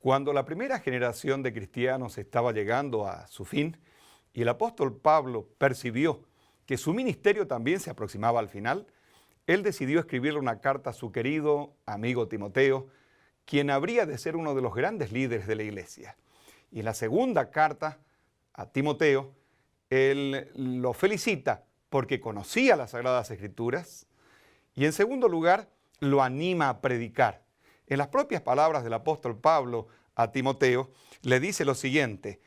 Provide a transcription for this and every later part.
Cuando la primera generación de cristianos estaba llegando a su fin y el apóstol Pablo percibió que su ministerio también se aproximaba al final, él decidió escribirle una carta a su querido amigo Timoteo, quien habría de ser uno de los grandes líderes de la iglesia. Y en la segunda carta a Timoteo, él lo felicita porque conocía las Sagradas Escrituras y en segundo lugar lo anima a predicar. En las propias palabras del apóstol Pablo a Timoteo, le dice lo siguiente: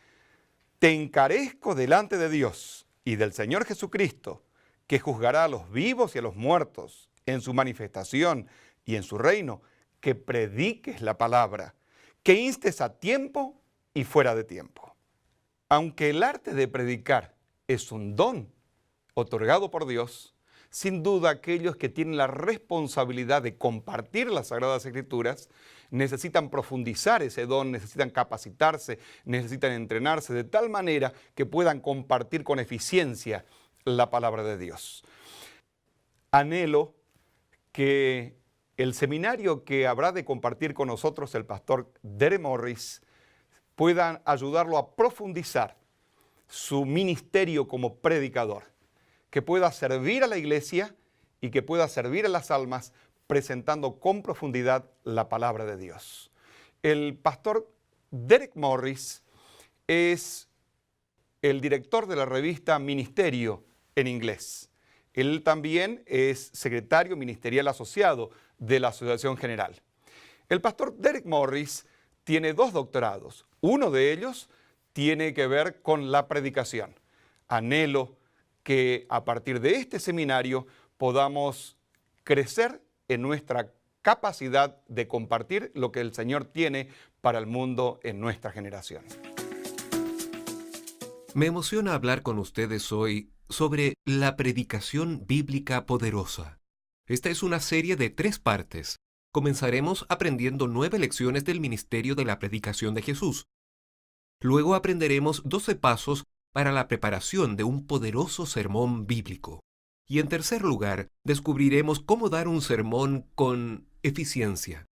te encarezco delante de Dios y del Señor Jesucristo, que juzgará a los vivos y a los muertos en su manifestación y en su reino, que prediques la palabra, que instes a tiempo y fuera de tiempo. Aunque el arte de predicar es un don otorgado por Dios, sin duda aquellos que tienen la responsabilidad de compartir las Sagradas Escrituras necesitan profundizar ese don, necesitan capacitarse, necesitan entrenarse de tal manera que puedan compartir con eficiencia la palabra de Dios. Anhelo que el seminario que habrá de compartir con nosotros el pastor Derek Morris puedan ayudarlo a profundizar su ministerio como predicador, que pueda servir a la iglesia y que pueda servir a las almas presentando con profundidad la palabra de Dios. El pastor Derek Morris es el director de la revista Ministerio en inglés. Él también es secretario ministerial asociado de la Asociación General. El pastor Derek Morris tiene 2 doctorados. Uno de ellos tiene que ver con la predicación. Anhelo que a partir de este seminario podamos crecer en nuestra capacidad de compartir lo que el Señor tiene para el mundo en nuestra generación. Me emociona hablar con ustedes hoy sobre la predicación bíblica poderosa. Esta es una serie de 3 partes. Comenzaremos aprendiendo 9 lecciones del ministerio de la predicación de Jesús. Luego aprenderemos 12 pasos para la preparación de un poderoso sermón bíblico. Y en tercer lugar, descubriremos cómo dar un sermón con eficiencia.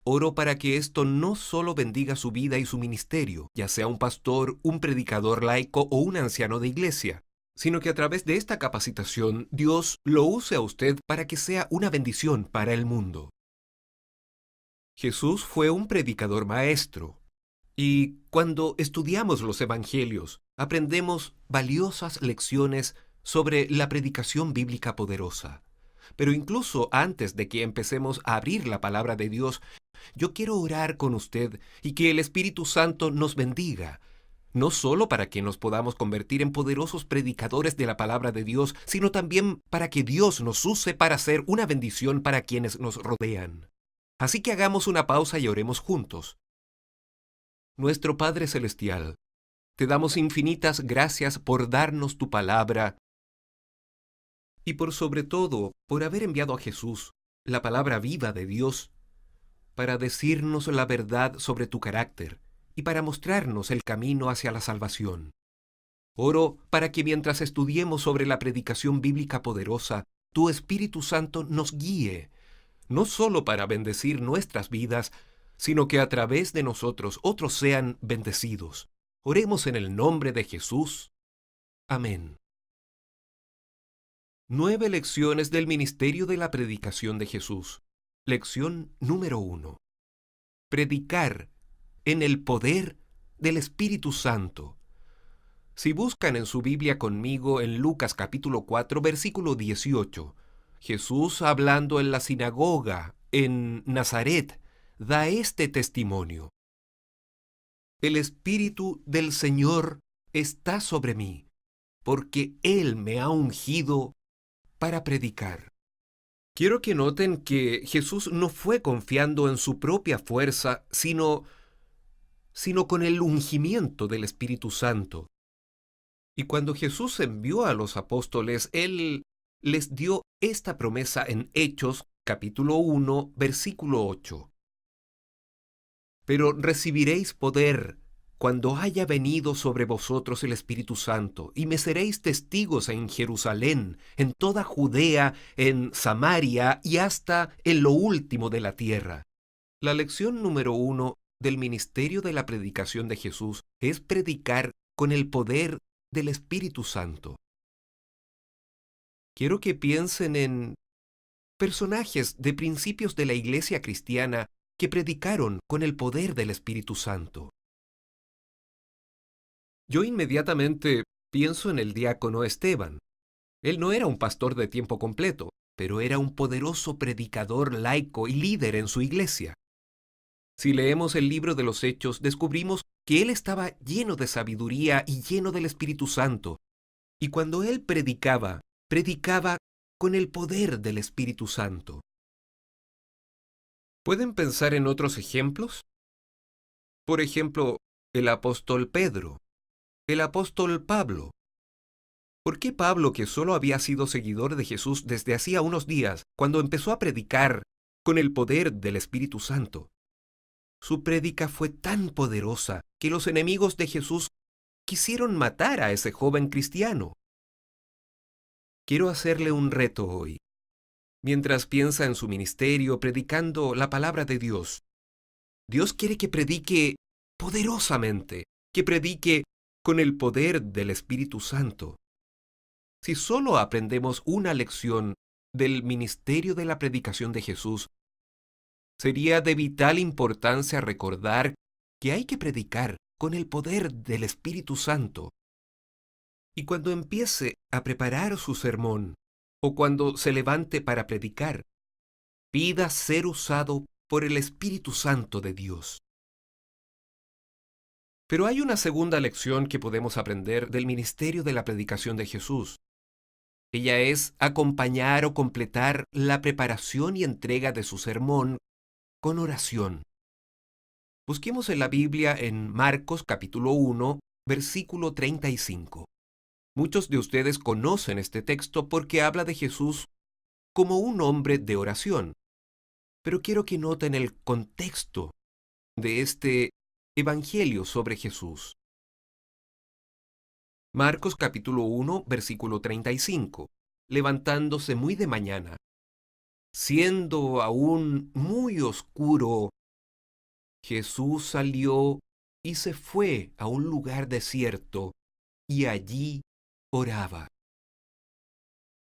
Oro para que esto no solo bendiga su vida y su ministerio, ya sea un pastor, un predicador laico o un anciano de iglesia, sino que a través de esta capacitación Dios lo use a usted para que sea una bendición para el mundo. Jesús fue un predicador maestro. Y cuando estudiamos los evangelios, aprendemos valiosas lecciones sobre la predicación bíblica poderosa. Pero incluso antes de que empecemos a abrir la palabra de Dios, yo quiero orar con usted y que el Espíritu Santo nos bendiga, no solo para que nos podamos convertir en poderosos predicadores de la palabra de Dios, sino también para que Dios nos use para ser una bendición para quienes nos rodean. Así que hagamos una pausa y oremos juntos. Nuestro Padre Celestial, te damos infinitas gracias por darnos tu palabra y por sobre todo por haber enviado a Jesús, la palabra viva de Dios, para decirnos la verdad sobre tu carácter y para mostrarnos el camino hacia la salvación. Oro para que mientras estudiemos sobre la predicación bíblica poderosa, tu Espíritu Santo nos guíe, no solo para bendecir nuestras vidas, sino que a través de nosotros otros sean bendecidos. Oremos en el nombre de Jesús. Amén. 9 lecciones del ministerio de la predicación de Jesús. Lección número 1. Predicar en el poder del Espíritu Santo. Si buscan en su Biblia conmigo en Lucas capítulo 4, versículo 18, Jesús, hablando en la sinagoga en Nazaret, da este testimonio: el Espíritu del Señor está sobre mí, porque Él me ha ungido para predicar. Quiero que noten que Jesús no fue confiando en su propia fuerza, sino con el ungimiento del Espíritu Santo. Y cuando Jesús envió a los apóstoles, Él les dio esta promesa en Hechos capítulo 1, versículo 8. Pero recibiréis poder cuando haya venido sobre vosotros el Espíritu Santo, y me seréis testigos en Jerusalén, en toda Judea, en Samaria y hasta en lo último de la tierra. La lección número 1 del ministerio de la predicación de Jesús es predicar con el poder del Espíritu Santo. Quiero que piensen en personajes de principios de la iglesia cristiana que predicaron con el poder del Espíritu Santo. Yo inmediatamente pienso en el diácono Esteban. Él no era un pastor de tiempo completo, pero era un poderoso predicador laico y líder en su iglesia. Si leemos el libro de los Hechos, descubrimos que él estaba lleno de sabiduría y lleno del Espíritu Santo. Y cuando él predicaba con el poder del Espíritu Santo. ¿Pueden pensar en otros ejemplos? Por ejemplo, el apóstol Pedro, el apóstol Pablo. ¿Por qué Pablo, que solo había sido seguidor de Jesús desde hacía unos días, cuando empezó a predicar con el poder del Espíritu Santo? Su prédica fue tan poderosa que los enemigos de Jesús quisieron matar a ese joven cristiano. Quiero hacerle un reto hoy. Mientras piensa en su ministerio predicando la palabra de Dios, Dios quiere que predique poderosamente, que predique con el poder del Espíritu Santo. Si solo aprendemos una lección del ministerio de la predicación de Jesús, sería de vital importancia recordar que hay que predicar con el poder del Espíritu Santo. Y cuando empiece a preparar su sermón, o cuando se levante para predicar, pida ser usado por el Espíritu Santo de Dios. Pero hay una segunda lección que podemos aprender del ministerio de la predicación de Jesús. Ella es acompañar o completar la preparación y entrega de su sermón con oración. Busquemos en la Biblia en Marcos capítulo 1, versículo 35. Muchos de ustedes conocen este texto porque habla de Jesús como un hombre de oración. Pero quiero que noten el contexto de este evangelio sobre Jesús. Marcos capítulo 1, versículo 35. Levantándose muy de mañana, siendo aún muy oscuro, Jesús salió y se fue a un lugar desierto y allí oraba.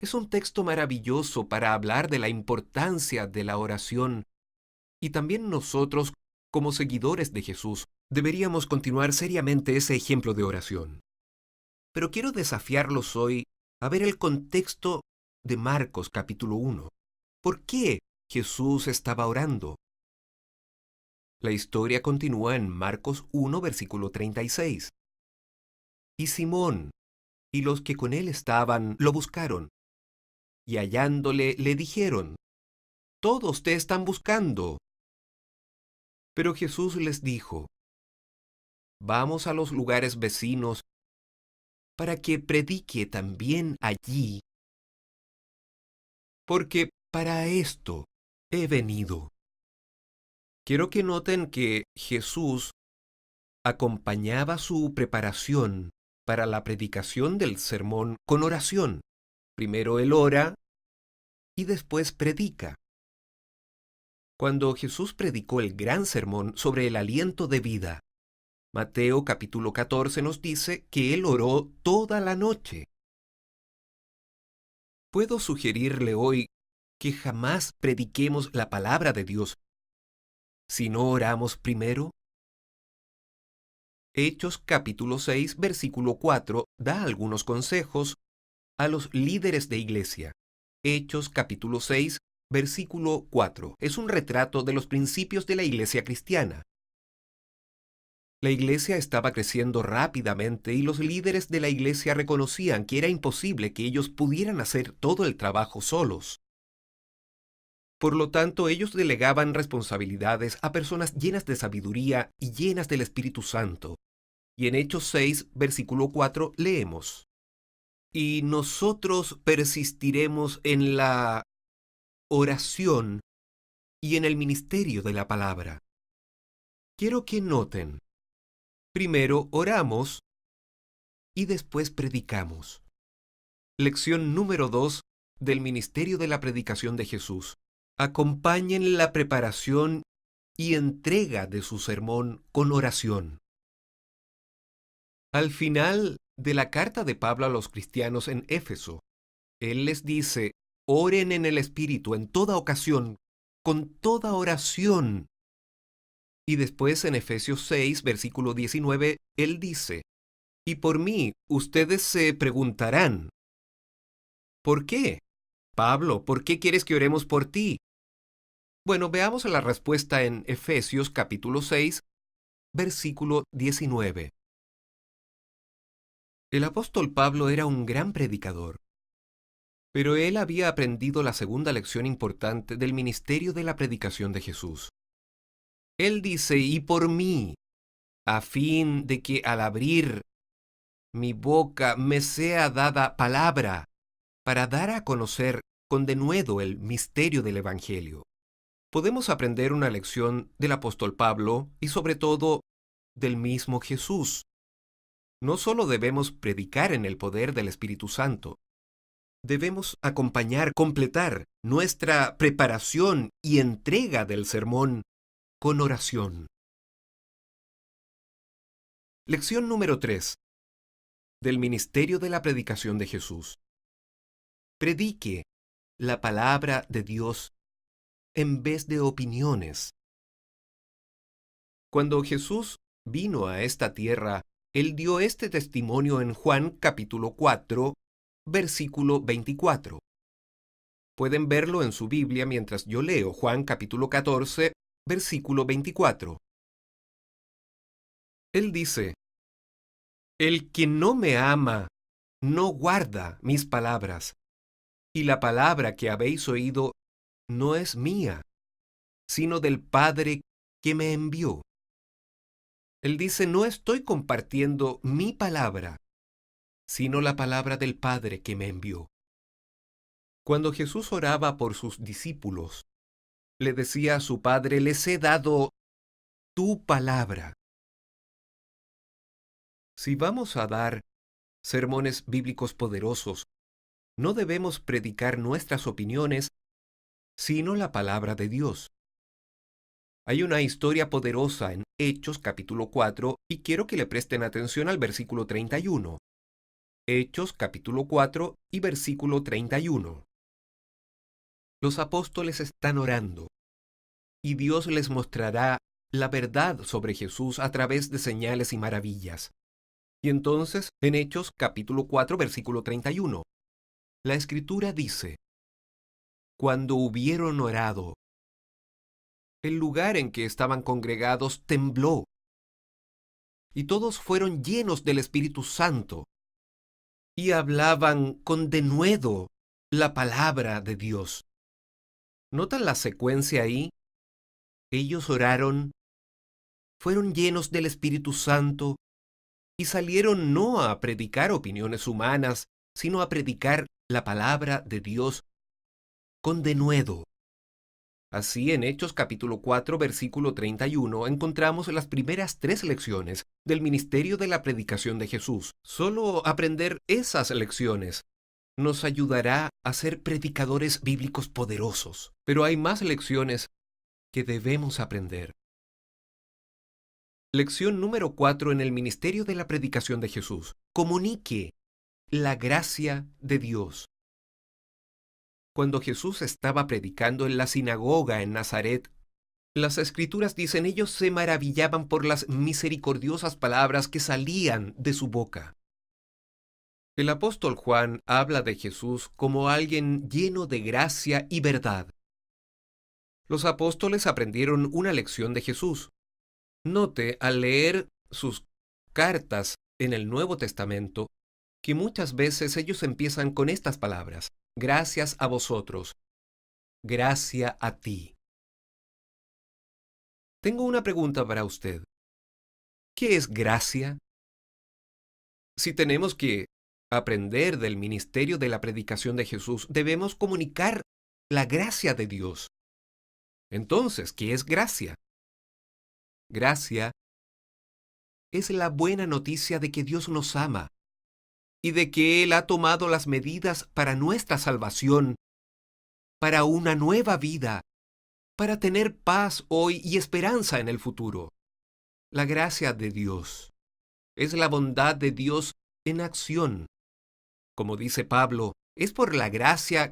Es un texto maravilloso para hablar de la importancia de la oración, y también nosotros, como seguidores de Jesús, deberíamos continuar seriamente ese ejemplo de oración. Pero quiero desafiarlos hoy a ver el contexto de Marcos capítulo 1. ¿Por qué Jesús estaba orando? La historia continúa en Marcos 1, versículo 36. Y Simón y los que con él estaban lo buscaron, y hallándole le dijeron: «Todos te están buscando». Pero Jesús les dijo: «Vamos a los lugares vecinos para que predique también allí, porque para esto he venido». Quiero que noten que Jesús acompañaba su preparación para la predicación del sermón con oración. Primero él ora y después predica. Cuando Jesús predicó el gran sermón sobre el aliento de vida, Mateo capítulo 14 nos dice que él oró toda la noche. ¿Puedo sugerirle hoy que jamás prediquemos la palabra de Dios si no oramos primero? Hechos capítulo 6, versículo 4 da algunos consejos a los líderes de iglesia. Hechos capítulo 6, versículo 4 es un retrato de los principios de la iglesia cristiana. La iglesia estaba creciendo rápidamente y los líderes de la iglesia reconocían que era imposible que ellos pudieran hacer todo el trabajo solos. Por lo tanto, ellos delegaban responsabilidades a personas llenas de sabiduría y llenas del Espíritu Santo. Y en Hechos 6, versículo 4, leemos: «Y nosotros persistiremos en la oración y en el ministerio de la palabra». Quiero que noten: primero oramos y después predicamos. Lección número 2 del ministerio de la predicación de Jesús. Acompañen la preparación y entrega de su sermón con oración. Al final de la carta de Pablo a los cristianos en Éfeso, él les dice: oren en el Espíritu en toda ocasión, con toda oración. Y después en Efesios 6, versículo 19, él dice: y por mí ustedes se preguntarán, ¿por qué? Pablo, ¿por qué quieres que oremos por ti? Bueno, veamos la respuesta en Efesios capítulo 6, versículo 19. El apóstol Pablo era un gran predicador, pero él había aprendido la segunda lección importante del ministerio de la predicación de Jesús. Él dice: y por mí, a fin de que al abrir mi boca me sea dada palabra para dar a conocer con denuedo el misterio del Evangelio. Podemos aprender una lección del apóstol Pablo y sobre todo del mismo Jesús. No solo debemos predicar en el poder del Espíritu Santo, debemos acompañar, completar nuestra preparación y entrega del sermón con oración. Lección número 3. Del ministerio de la predicación de Jesús. Predique la palabra de Dios en vez de opiniones. Cuando Jesús vino a esta tierra, él dio este testimonio en Juan capítulo 4, versículo 24. Pueden verlo en su Biblia mientras yo leo Juan capítulo 14, versículo 24. Él dice: el que no me ama, no guarda mis palabras, y la palabra que habéis oído no es mía, sino del Padre que me envió. Él dice: no estoy compartiendo mi palabra, sino la palabra del Padre que me envió. Cuando Jesús oraba por sus discípulos, le decía a su Padre: les he dado tu palabra. Si vamos a dar sermones bíblicos poderosos, no debemos predicar nuestras opiniones, sino la palabra de Dios. Hay una historia poderosa en Hechos capítulo 4 y quiero que le presten atención al versículo 31. Hechos capítulo 4 y versículo 31. Los apóstoles están orando y Dios les mostrará la verdad sobre Jesús a través de señales y maravillas. Y entonces, en Hechos capítulo 4 versículo 31, la Escritura dice: cuando hubieron orado, el lugar en que estaban congregados tembló, y todos fueron llenos del Espíritu Santo, y hablaban con denuedo la palabra de Dios. ¿Notan la secuencia ahí? Ellos oraron, fueron llenos del Espíritu Santo, y salieron no a predicar opiniones humanas, sino a predicar la palabra de Dios con denuedo. Así, en Hechos capítulo 4, versículo 31, encontramos las primeras 3 lecciones del ministerio de la predicación de Jesús. Solo aprender esas lecciones nos ayudará a ser predicadores bíblicos poderosos. Pero hay más lecciones que debemos aprender. Lección número 4 en el ministerio de la predicación de Jesús. Comunique la gracia de Dios. Cuando Jesús estaba predicando en la sinagoga en Nazaret, las Escrituras dicen: ellos se maravillaban por las misericordiosas palabras que salían de su boca. El apóstol Juan habla de Jesús como alguien lleno de gracia y verdad. Los apóstoles aprendieron una lección de Jesús. Note, al leer sus cartas en el Nuevo Testamento, que muchas veces ellos empiezan con estas palabras: gracias a vosotros, gracia a ti. Tengo una pregunta para usted. ¿Qué es gracia? Si tenemos que aprender del ministerio de la predicación de Jesús, debemos comunicar la gracia de Dios. Entonces, ¿qué es gracia? Gracia es la buena noticia de que Dios nos ama y de que Él ha tomado las medidas para nuestra salvación, para una nueva vida para tener paz hoy y esperanza en el futuro. La gracia de Dios es la bondad de Dios en acción. Como dice Pablo, es por la gracia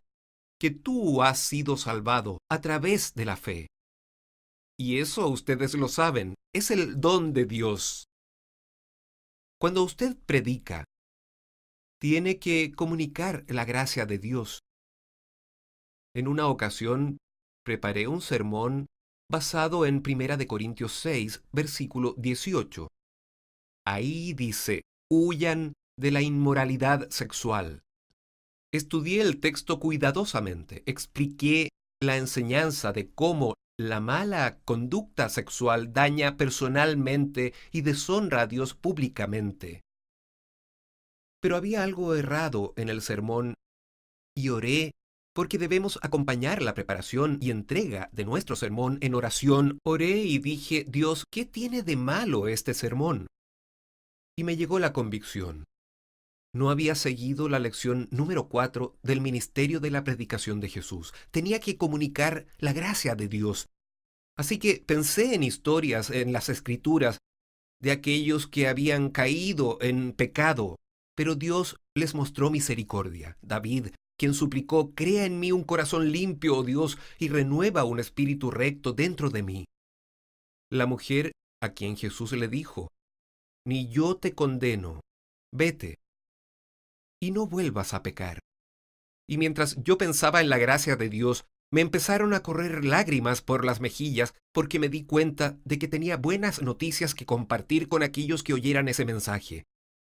que tú has sido salvado a través de la fe. Y eso ustedes lo saben, es el don de Dios. Cuando usted predica, tiene que comunicar la gracia de Dios. En una ocasión, preparé un sermón basado en 1 Corintios 6, versículo 18. Ahí dice, huyan de la inmoralidad sexual. Estudié el texto cuidadosamente, expliqué la enseñanza de cómo la mala conducta sexual daña personalmente y deshonra a Dios públicamente. Pero había algo errado en el sermón y oré porque debemos acompañar la preparación y entrega de nuestro sermón en oración. Oré y dije, Dios, ¿qué tiene de malo este sermón? Y me llegó la convicción. No había seguido la lección número 4 del ministerio de la predicación de Jesús. Tenía que comunicar la gracia de Dios. Así que pensé en historias en las Escrituras de aquellos que habían caído en pecado, pero Dios les mostró misericordia. David, quien suplicó, crea en mí un corazón limpio, oh Dios, y renueva un espíritu recto dentro de mí. La mujer a quien Jesús le dijo, ni yo te condeno, vete, y no vuelvas a pecar. Y mientras yo pensaba en la gracia de Dios, me empezaron a correr lágrimas por las mejillas porque me di cuenta de que tenía buenas noticias que compartir con aquellos que oyeran ese mensaje.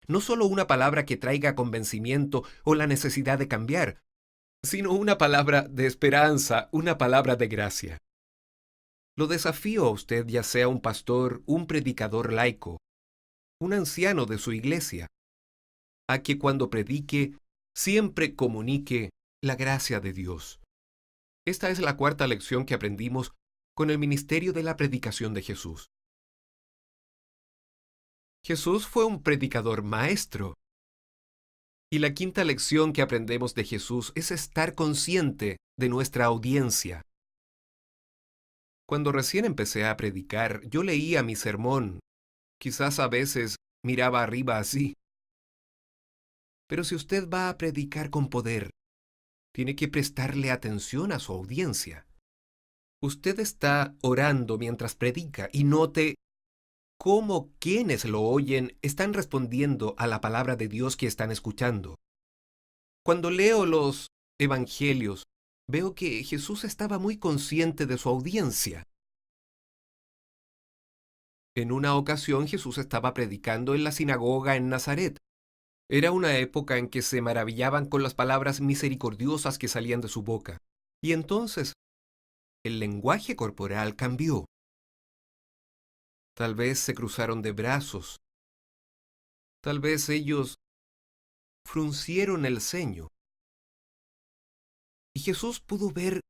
No solo una palabra que traiga convencimiento o la necesidad de cambiar, sino una palabra de esperanza, una palabra de gracia. Lo desafío a usted, ya sea un pastor, un predicador laico, un anciano de su iglesia, a que cuando predique siempre comunique la gracia de Dios. Esta es la cuarta lección que aprendimos con el ministerio de la predicación de Jesús. Jesús fue un predicador maestro. Y la quinta lección que aprendemos de Jesús es estar consciente de nuestra audiencia. Cuando recién empecé a predicar, yo leía mi sermón. Quizás a veces miraba arriba así. Pero si usted va a predicar con poder, tiene que prestarle atención a su audiencia. Usted está orando mientras predica y note cómo quienes lo oyen están respondiendo a la palabra de Dios que están escuchando. Cuando leo los evangelios, veo que Jesús estaba muy consciente de su audiencia. En una ocasión Jesús estaba predicando en la sinagoga en Nazaret. Era una época en que se maravillaban con las palabras misericordiosas que salían de su boca. Y entonces, el lenguaje corporal cambió. Tal vez se cruzaron de brazos. Tal vez ellos fruncieron el ceño. Y Jesús pudo ver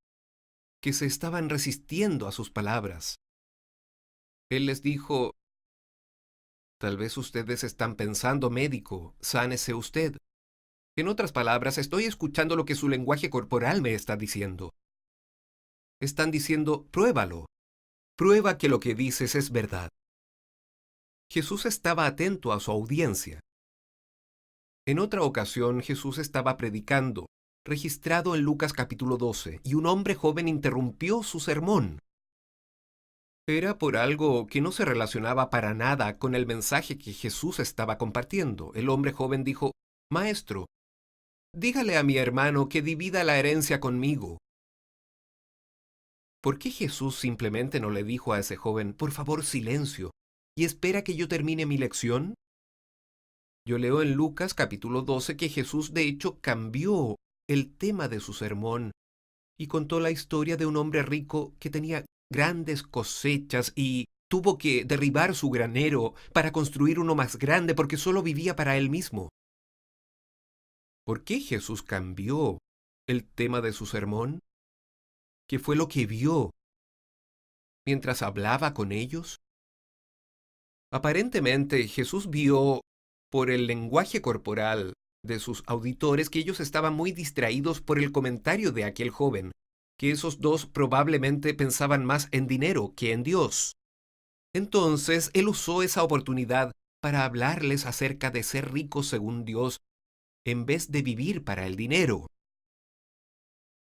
que se estaban resistiendo a sus palabras. Él les dijo, tal vez ustedes están pensando, médico, sánese usted. En otras palabras, estoy escuchando lo que su lenguaje corporal me está diciendo. Están diciendo, pruébalo. Prueba que lo que dices es verdad. Jesús estaba atento a su audiencia. En otra ocasión, Jesús estaba predicando, registrado en Lucas capítulo 12, y un hombre joven interrumpió su sermón. Era por algo que no se relacionaba para nada con el mensaje que Jesús estaba compartiendo. El hombre joven dijo, Maestro, dígale a mi hermano que divida la herencia conmigo. ¿Por qué Jesús simplemente no le dijo a ese joven, por favor, silencio, y espera que yo termine mi lección? Yo leo en Lucas capítulo 12 que Jesús de hecho cambió el tema de su sermón y contó la historia de un hombre rico que tenía grandes cosechas y tuvo que derribar su granero para construir uno más grande porque solo vivía para él mismo. ¿Por qué Jesús cambió el tema de su sermón? ¿Qué fue lo que vio mientras hablaba con ellos? Aparentemente Jesús vio por el lenguaje corporal de sus auditores que ellos estaban muy distraídos por el comentario de aquel joven. que esos dos probablemente pensaban más en dinero que en Dios. Entonces, él usó esa oportunidad para hablarles acerca de ser ricos según Dios en vez de vivir para el dinero.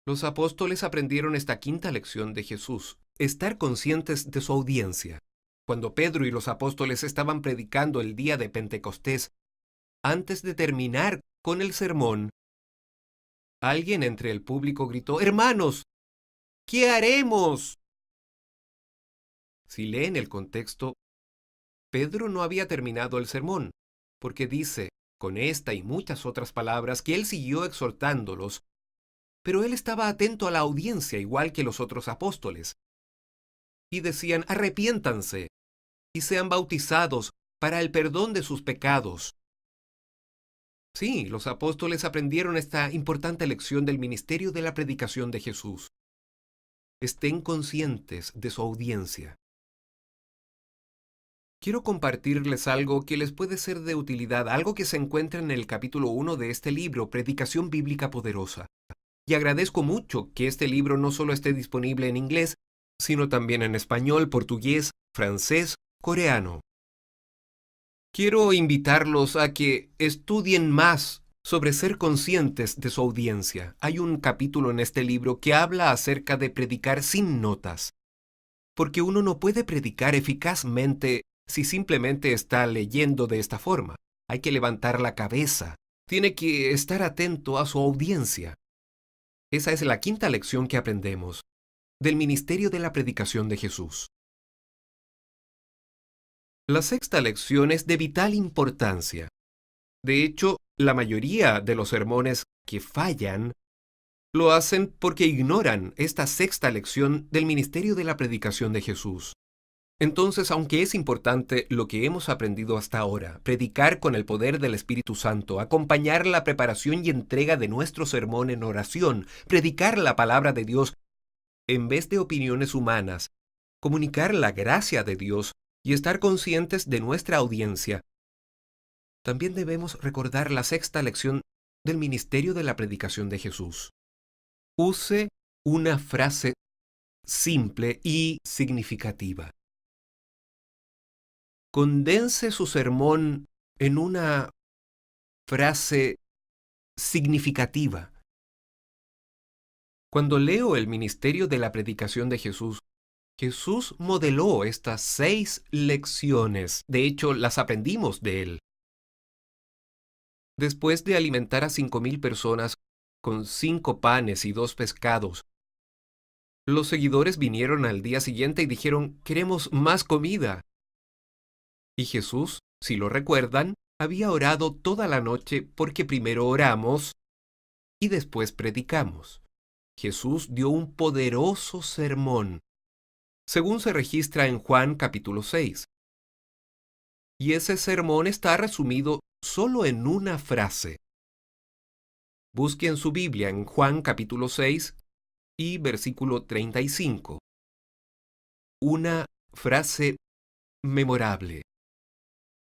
Los apóstoles aprendieron esta quinta lección de Jesús: estar conscientes de su audiencia. Cuando Pedro y los apóstoles estaban predicando el día de Pentecostés, antes de terminar con el sermón, alguien entre el público gritó: «Hermanos, ¿qué haremos?». Si leen el contexto, Pedro no había terminado el sermón, porque dice, con esta y muchas otras palabras, que él siguió exhortándolos, pero él estaba atento a la audiencia igual que los otros apóstoles. Y decían: «Arrepiéntanse y sean bautizados para el perdón de sus pecados». Sí, los apóstoles aprendieron esta importante lección del ministerio de la predicación de Jesús. Estén conscientes de su audiencia. Quiero compartirles algo que les puede ser de utilidad, algo que se encuentra en el capítulo 1 de este libro, Predicación Bíblica Poderosa. Y agradezco mucho que este libro no solo esté disponible en inglés, sino también en español, portugués, francés, coreano. Quiero invitarlos a que estudien más sobre ser conscientes de su audiencia. Hay un capítulo en este libro que habla acerca de predicar sin notas, porque uno no puede predicar eficazmente si simplemente está leyendo de esta forma. Hay que levantar la cabeza, tiene que estar atento a su audiencia. Esa es la quinta lección que aprendemos del ministerio de la predicación de Jesús. La sexta lección es de vital importancia. De hecho, la mayoría de los sermones que fallan lo hacen porque ignoran esta sexta lección del ministerio de la predicación de Jesús. Entonces, aunque es importante lo que hemos aprendido hasta ahora, predicar con el poder del Espíritu Santo, acompañar la preparación y entrega de nuestro sermón en oración, predicar la palabra de Dios en vez de opiniones humanas, comunicar la gracia de Dios y estar conscientes de nuestra audiencia, también debemos recordar la sexta lección del ministerio de la predicación de Jesús. Use una frase simple y significativa. Condense su sermón en una frase significativa. Cuando leo el ministerio de la predicación de Jesús, Jesús modeló estas 6 lecciones. De hecho, las aprendimos de él. Después de alimentar a 5,000 personas con 5 panes y 2 pescados, los seguidores vinieron al día siguiente y dijeron: «Queremos más comida». Y Jesús, si lo recuerdan, había orado toda la noche porque primero oramos y después predicamos. Jesús dio un poderoso sermón, según se registra en Juan capítulo 6. Y ese sermón está resumido solo en una frase. Busque en su Biblia en Juan capítulo 6 y versículo 35. Una frase memorable.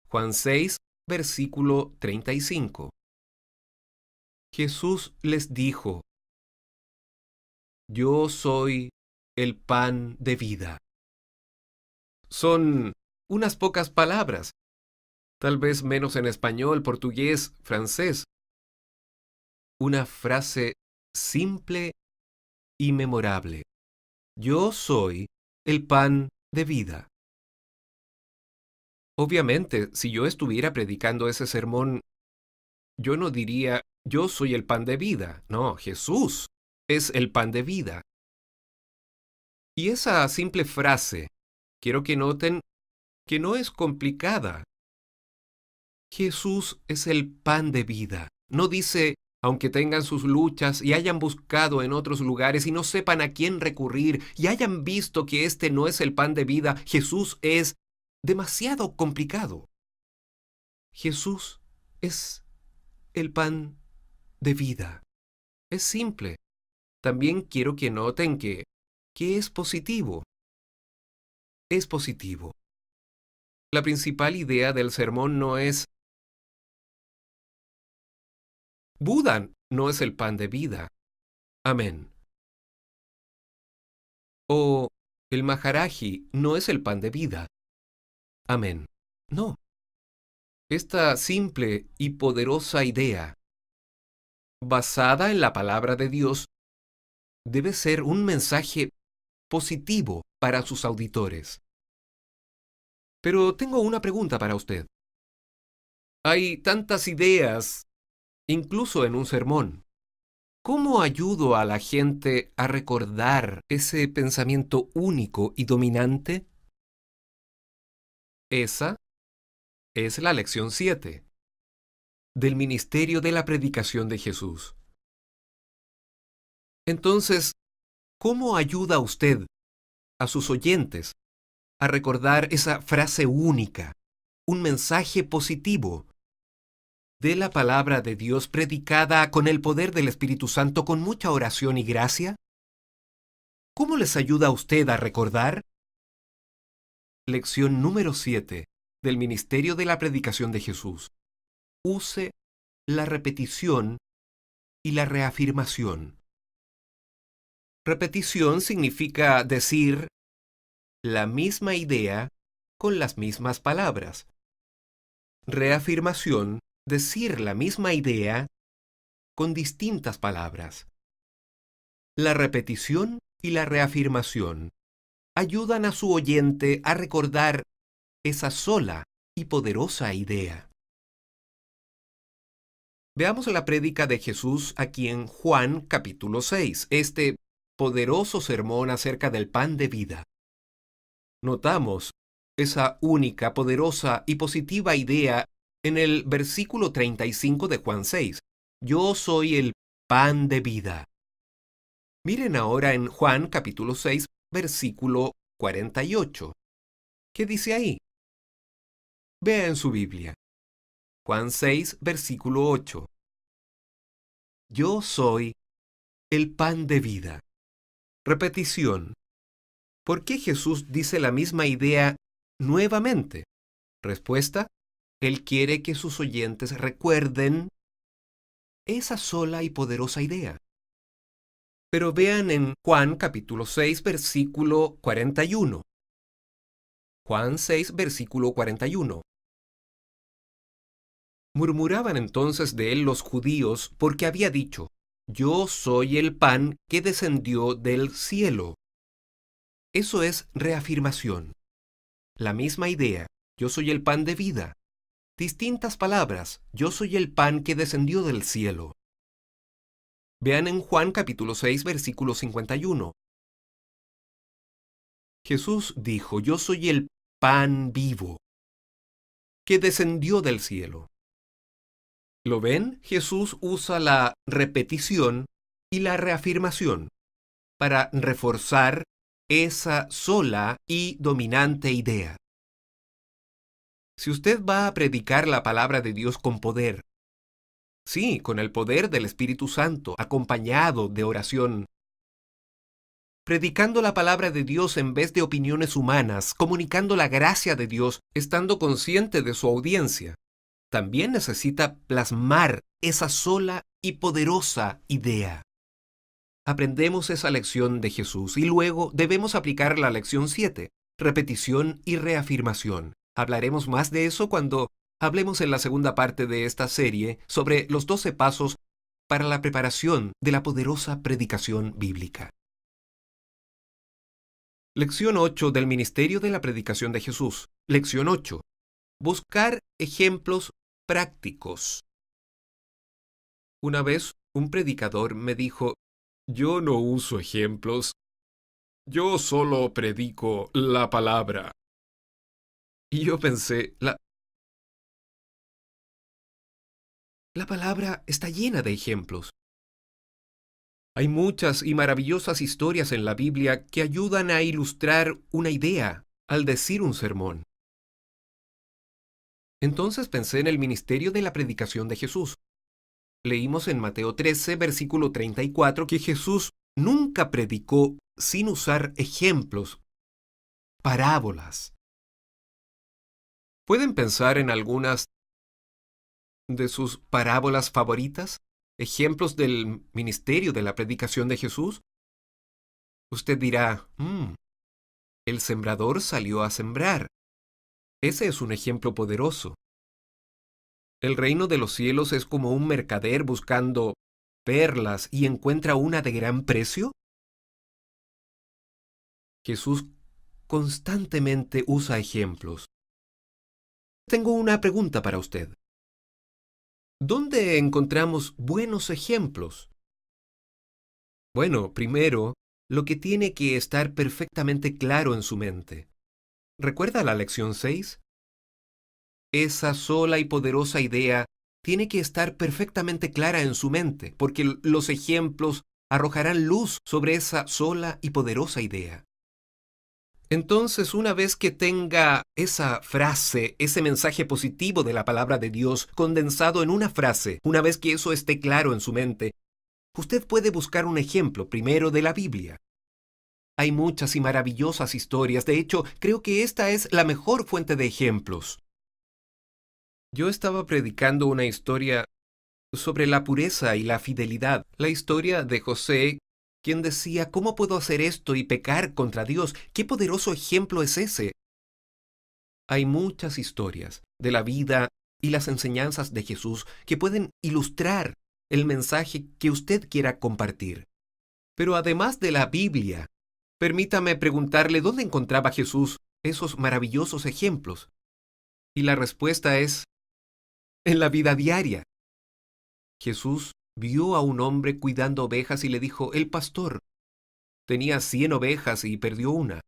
Juan 6, versículo 35. Jesús les dijo: «Yo soy el pan de vida». Son unas pocas palabras, tal vez menos en español, portugués, francés. Una frase simple y memorable. Yo soy el pan de vida. Obviamente, si yo estuviera predicando ese sermón, yo no diría: «Yo soy el pan de vida». No, Jesús es el pan de vida. Y esa simple frase, quiero que noten que no es complicada. Jesús es el pan de vida. No dice: aunque tengan sus luchas y hayan buscado en otros lugares y no sepan a quién recurrir y hayan visto que este no es el pan de vida, Jesús es demasiado complicado. Jesús es el pan de vida. Es simple. También quiero que noten que es positivo. Es positivo. La principal idea del sermón no es: Buda no es el pan de vida. Amén. O el Maharaji no es el pan de vida. Amén. No. Esta simple y poderosa idea, basada en la palabra de Dios, debe ser un mensaje positivo para sus auditores. Pero tengo una pregunta para usted. Hay tantas ideas, incluso en un sermón. ¿Cómo ayudo a la gente a recordar ese pensamiento único y dominante? Esa es la lección 7 del ministerio de la predicación de Jesús. Entonces, ¿cómo ayuda usted a sus oyentes a recordar esa frase única, un mensaje positivo de la palabra de Dios predicada con el poder del Espíritu Santo con mucha oración y gracia? ¿Cómo les ayuda a usted a recordar? Lección número 7 del ministerio de la predicación de Jesús. Use la repetición y la reafirmación. Repetición significa decir la misma idea con las mismas palabras. Reafirmación, decir la misma idea con distintas palabras. La repetición y la reafirmación ayudan a su oyente a recordar esa sola y poderosa idea. Veamos la prédica de Jesús aquí en Juan capítulo 6, este poderoso sermón acerca del pan de vida. Notamos esa única, poderosa y positiva idea en el versículo 35 de Juan 6. Yo soy el pan de vida. Miren ahora en Juan capítulo 6, versículo 48. ¿Qué dice ahí? Vea en su Biblia. Juan 6, versículo 8. Yo soy el pan de vida. Repetición. ¿Por qué Jesús dice la misma idea nuevamente? Respuesta. Él quiere que sus oyentes recuerden esa sola y poderosa idea. Pero vean en Juan capítulo 6, versículo 41. Juan 6, versículo 41. Murmuraban entonces de él los judíos porque había dicho, yo soy el pan que descendió del cielo. Eso es reafirmación. La misma idea, yo soy el pan de vida. Distintas palabras, yo soy el pan que descendió del cielo. Vean en Juan capítulo 6, versículo 51. Jesús dijo, yo soy el pan vivo, que descendió del cielo. ¿Lo ven? Jesús usa la repetición y la reafirmación para reforzar esa sola y dominante idea. Si usted va a predicar la palabra de Dios con poder, sí, con el poder del Espíritu Santo, acompañado de oración, predicando la palabra de Dios en vez de opiniones humanas, comunicando la gracia de Dios, estando consciente de su audiencia, también necesita plasmar esa sola y poderosa idea. Aprendemos esa lección de Jesús y luego debemos aplicar la lección 7, repetición y reafirmación. Hablaremos más de eso cuando hablemos en la segunda parte de esta serie sobre los 12 pasos para la preparación de la poderosa predicación bíblica. Lección 8 del Ministerio de la Predicación de Jesús. Lección 8. Buscar ejemplos prácticos. Una vez un predicador me dijo, yo no uso ejemplos, yo solo predico la palabra. Y yo pensé, la palabra está llena de ejemplos. Hay muchas y maravillosas historias en la Biblia que ayudan a ilustrar una idea al decir un sermón. Entonces pensé en el ministerio de la predicación de Jesús. Leímos en Mateo 13, versículo 34, que Jesús nunca predicó sin usar ejemplos, parábolas. ¿Pueden pensar en algunas de sus parábolas favoritas? ¿Ejemplos del ministerio de la predicación de Jesús? Usted dirá, el sembrador salió a sembrar. Ese es un ejemplo poderoso. El reino de los cielos es como un mercader buscando perlas y encuentra una de gran precio. Jesús constantemente usa ejemplos. Tengo una pregunta para usted. ¿Dónde encontramos buenos ejemplos? Bueno, primero, lo que tiene que estar perfectamente claro en su mente. ¿Recuerda la lección 6? Esa sola y poderosa idea tiene que estar perfectamente clara en su mente, porque los ejemplos arrojarán luz sobre esa sola y poderosa idea. Entonces, una vez que tenga esa frase, ese mensaje positivo de la palabra de Dios condensado en una frase, una vez que eso esté claro en su mente, usted puede buscar un ejemplo primero de la Biblia. Hay muchas y maravillosas historias. De hecho, creo que esta es la mejor fuente de ejemplos. Yo estaba predicando una historia sobre la pureza y la fidelidad. La historia de José, quien decía, ¿cómo puedo hacer esto y pecar contra Dios? ¿Qué poderoso ejemplo es ese? Hay muchas historias de la vida y las enseñanzas de Jesús que pueden ilustrar el mensaje que usted quiera compartir. Pero además de la Biblia, permítame preguntarle dónde encontraba Jesús esos maravillosos ejemplos. Y la respuesta es en la vida diaria. Jesús vio a un hombre cuidando ovejas y le dijo, el pastor tenía 100 ovejas y perdió una.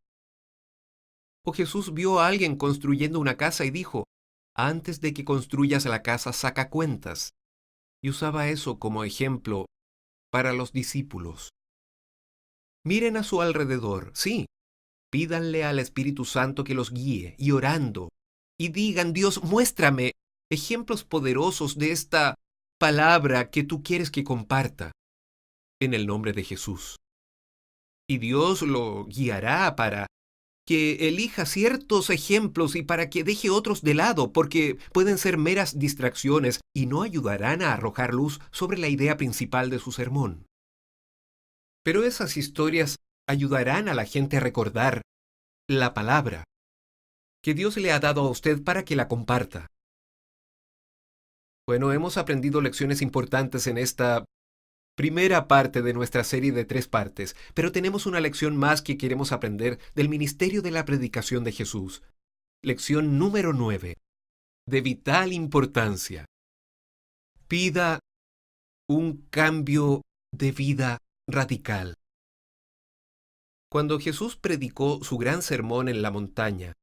O Jesús vio a alguien construyendo una casa y dijo, antes de que construyas la casa, saca cuentas. Y usaba eso como ejemplo para los discípulos. Miren a su alrededor, sí, pídanle al Espíritu Santo que los guíe y orando. Y digan, Dios, muéstrame ejemplos poderosos de esta palabra que tú quieres que comparta en el nombre de Jesús. Y Dios lo guiará para que elija ciertos ejemplos y para que deje otros de lado, porque pueden ser meras distracciones y no ayudarán a arrojar luz sobre la idea principal de su sermón. Pero esas historias ayudarán a la gente a recordar la palabra que Dios le ha dado a usted para que la comparta. Bueno, hemos aprendido lecciones importantes en esta primera parte de nuestra serie de 3 partes, pero tenemos una lección más que queremos aprender del ministerio de la predicación de Jesús. Lección número 9, de vital importancia. Pida un cambio de vida radical. Cuando Jesús predicó su gran sermón en la montaña,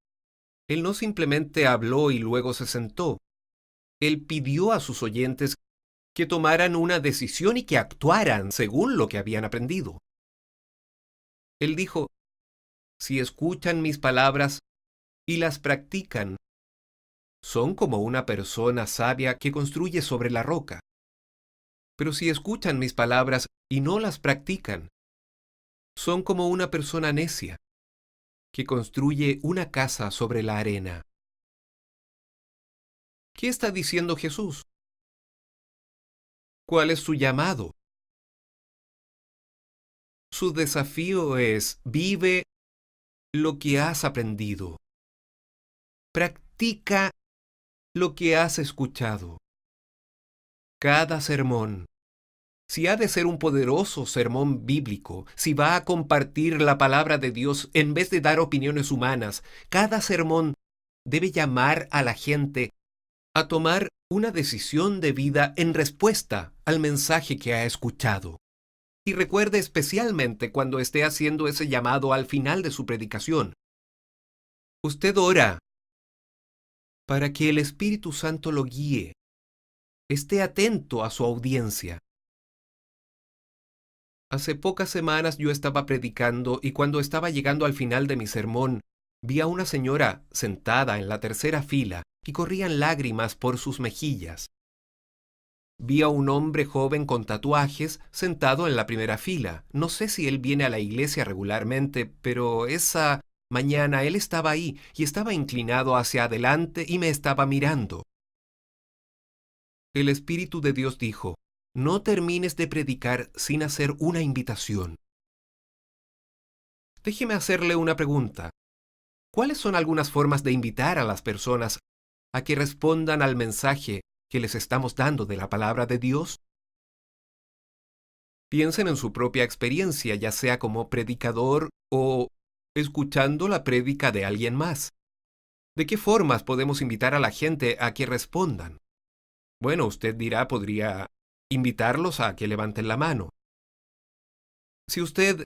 Él no simplemente habló y luego se sentó. Él pidió a sus oyentes que tomaran una decisión y que actuaran según lo que habían aprendido. Él dijo, si escuchan mis palabras y las practican, son como una persona sabia que construye sobre la roca. Pero si escuchan mis palabras y no las practican, son como una persona necia que construye una casa sobre la arena. ¿Qué está diciendo Jesús? ¿Cuál es su llamado? Su desafío es, vive lo que has aprendido. Practica lo que has escuchado. Cada sermón, si ha de ser un poderoso sermón bíblico, si va a compartir la palabra de Dios en vez de dar opiniones humanas, cada sermón debe llamar a la gente a tomar una decisión de vida en respuesta al mensaje que ha escuchado. Y recuerde especialmente cuando esté haciendo ese llamado al final de su predicación. Usted ora para que el Espíritu Santo lo guíe. Esté atento a su audiencia. Hace pocas semanas yo estaba predicando y cuando estaba llegando al final de mi sermón, vi a una señora sentada en la tercera fila y corrían lágrimas por sus mejillas. Vi a un hombre joven con tatuajes sentado en la primera fila. No sé si él viene a la iglesia regularmente, pero esa mañana él estaba ahí y estaba inclinado hacia adelante y me estaba mirando. El Espíritu de Dios dijo, no termines de predicar sin hacer una invitación. Déjeme hacerle una pregunta. ¿Cuáles son algunas formas de invitar a las personas a que respondan al mensaje que les estamos dando de la palabra de Dios? Piensen en su propia experiencia, ya sea como predicador o escuchando la prédica de alguien más. ¿De qué formas podemos invitar a la gente a que respondan? Bueno, usted dirá, podría invitarlos a que levanten la mano. Si usted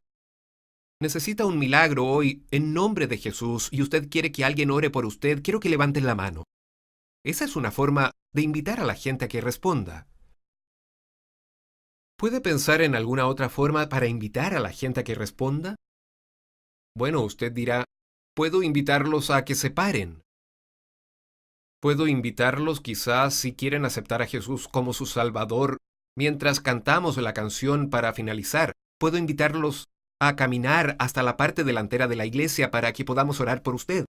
necesita un milagro hoy en nombre de Jesús y usted quiere que alguien ore por usted, quiero que levanten la mano. Esa es una forma de invitar a la gente a que responda. ¿Puede pensar en alguna otra forma para invitar a la gente a que responda? Bueno, usted dirá, puedo invitarlos a que se paren. Puedo invitarlos quizás si quieren aceptar a Jesús como su Salvador mientras cantamos la canción para finalizar. Puedo invitarlos a caminar hasta la parte delantera de la iglesia para que podamos orar por usted.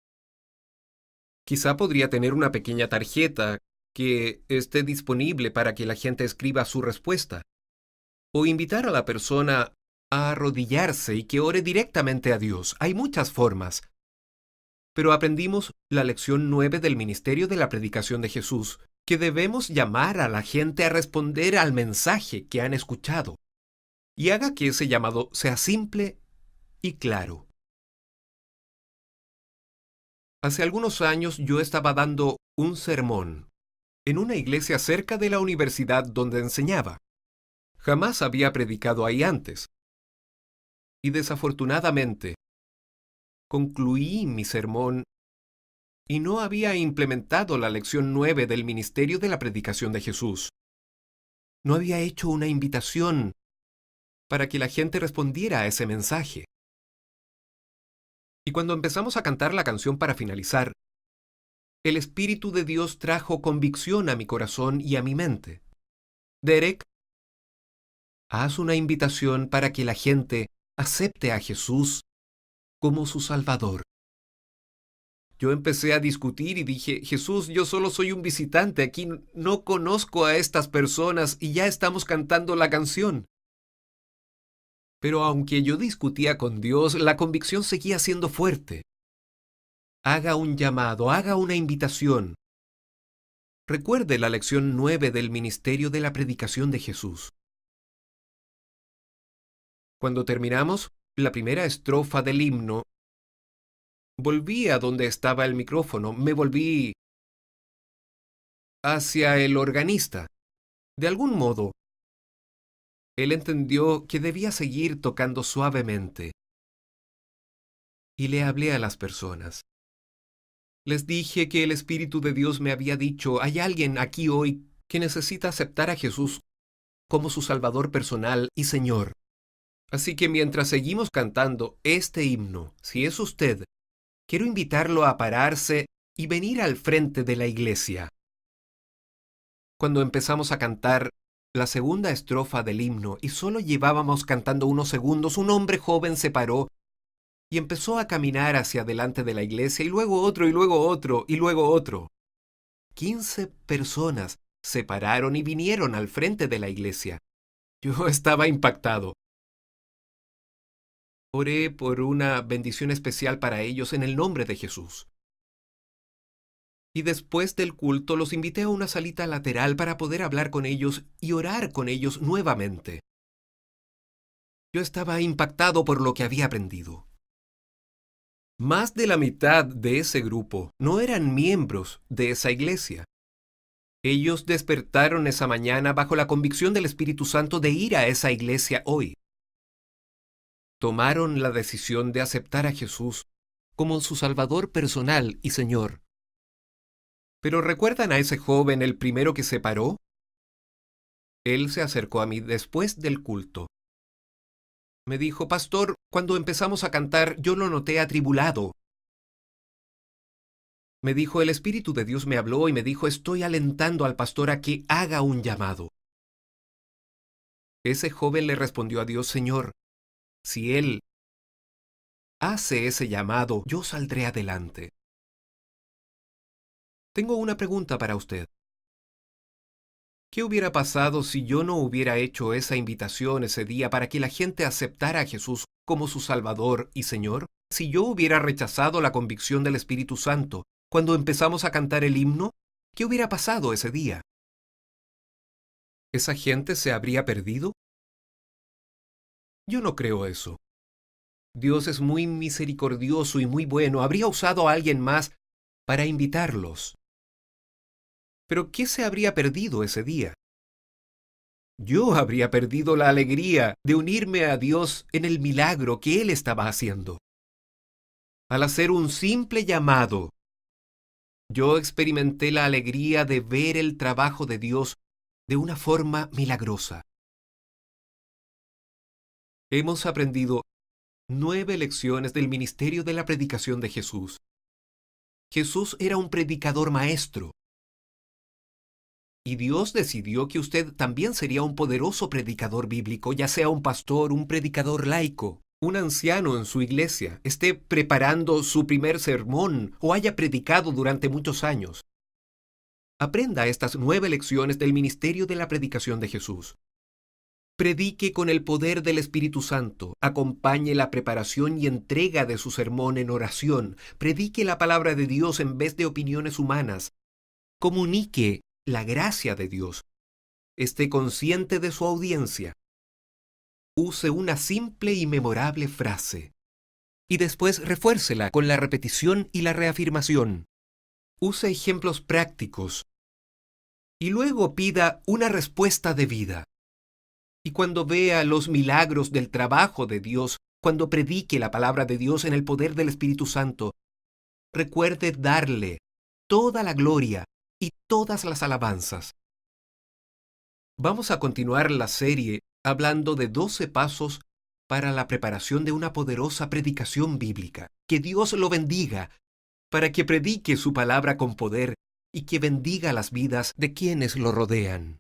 Quizá podría tener una pequeña tarjeta que esté disponible para que la gente escriba su respuesta. O invitar a la persona a arrodillarse y que ore directamente a Dios. Hay muchas formas. Pero aprendimos la lección 9 del ministerio de la predicación de Jesús, que debemos llamar a la gente a responder al mensaje que han escuchado. Y haga que ese llamado sea simple y claro. Hace algunos años yo estaba dando un sermón en una iglesia cerca de la universidad donde enseñaba. Jamás había predicado ahí antes. Y desafortunadamente, concluí mi sermón y no había implementado la lección 9 del ministerio de la predicación de Jesús. No había hecho una invitación para que la gente respondiera a ese mensaje. Y cuando empezamos a cantar la canción para finalizar, el Espíritu de Dios trajo convicción a mi corazón y a mi mente. Derek, haz una invitación para que la gente acepte a Jesús como su Salvador. Yo empecé a discutir y dije, Jesús, yo solo soy un visitante, aquí no conozco a estas personas y ya estamos cantando la canción. Pero aunque yo discutía con Dios, la convicción seguía siendo fuerte. Haga un llamado, haga una invitación. Recuerde la lección 9 del ministerio de la predicación de Jesús. Cuando terminamos la primera estrofa del himno, volví a donde estaba el micrófono, me volví hacia el organista. De algún modo, él entendió que debía seguir tocando suavemente. Y le hablé a las personas. Les dije que el Espíritu de Dios me había dicho, hay alguien aquí hoy que necesita aceptar a Jesús como su Salvador personal y Señor. Así que mientras seguimos cantando este himno, si es usted, quiero invitarlo a pararse y venir al frente de la iglesia. Cuando empezamos a cantar la segunda estrofa del himno y solo llevábamos cantando unos segundos, un hombre joven se paró y empezó a caminar hacia delante de la iglesia y luego otro y luego otro y luego otro. 15 personas se pararon y vinieron al frente de la iglesia. Yo estaba impactado. Oré por una bendición especial para ellos en el nombre de Jesús. Y después del culto los invité a una salita lateral para poder hablar con ellos y orar con ellos nuevamente. Yo estaba impactado por lo que había aprendido. Más de la mitad de ese grupo no eran miembros de esa iglesia. Ellos despertaron esa mañana bajo la convicción del Espíritu Santo de ir a esa iglesia hoy. Tomaron la decisión de aceptar a Jesús como su Salvador personal y Señor. ¿Pero recuerdan a ese joven, el primero que se paró? Él se acercó a mí después del culto. Me dijo, Pastor, cuando empezamos a cantar, yo lo noté atribulado. Me dijo, el Espíritu de Dios me habló y me dijo, estoy alentando al pastor a que haga un llamado. Ese joven le respondió a Dios, Señor, si Él hace ese llamado, yo saldré adelante. Tengo una pregunta para usted. ¿Qué hubiera pasado si yo no hubiera hecho esa invitación ese día para que la gente aceptara a Jesús como su Salvador y Señor? Si yo hubiera rechazado la convicción del Espíritu Santo cuando empezamos a cantar el himno, ¿qué hubiera pasado ese día? ¿Esa gente se habría perdido? Yo no creo eso. Dios es muy misericordioso y muy bueno. Habría usado a alguien más para invitarlos. Pero ¿qué se habría perdido ese día? Yo habría perdido la alegría de unirme a Dios en el milagro que Él estaba haciendo. Al hacer un simple llamado, yo experimenté la alegría de ver el trabajo de Dios de una forma milagrosa. Hemos aprendido 9 lecciones del ministerio de la predicación de Jesús. Jesús era un predicador maestro. Y Dios decidió que usted también sería un poderoso predicador bíblico, ya sea un pastor, un predicador laico, un anciano en su iglesia, esté preparando su primer sermón o haya predicado durante muchos años. Aprenda estas 9 lecciones del ministerio de la predicación de Jesús. Predique con el poder del Espíritu Santo, acompañe la preparación y entrega de su sermón en oración, predique la palabra de Dios en vez de opiniones humanas, comunique la gracia de Dios, esté consciente de su audiencia, use una simple y memorable frase, y después refuércela con la repetición y la reafirmación. Use ejemplos prácticos, y luego pida una respuesta de vida. Y cuando vea los milagros del trabajo de Dios, cuando predique la palabra de Dios en el poder del Espíritu Santo, recuerde darle toda la gloria y todas las alabanzas. Vamos a continuar la serie hablando de 12 pasos para la preparación de una poderosa predicación bíblica. Que Dios lo bendiga para que predique su palabra con poder y que bendiga las vidas de quienes lo rodean.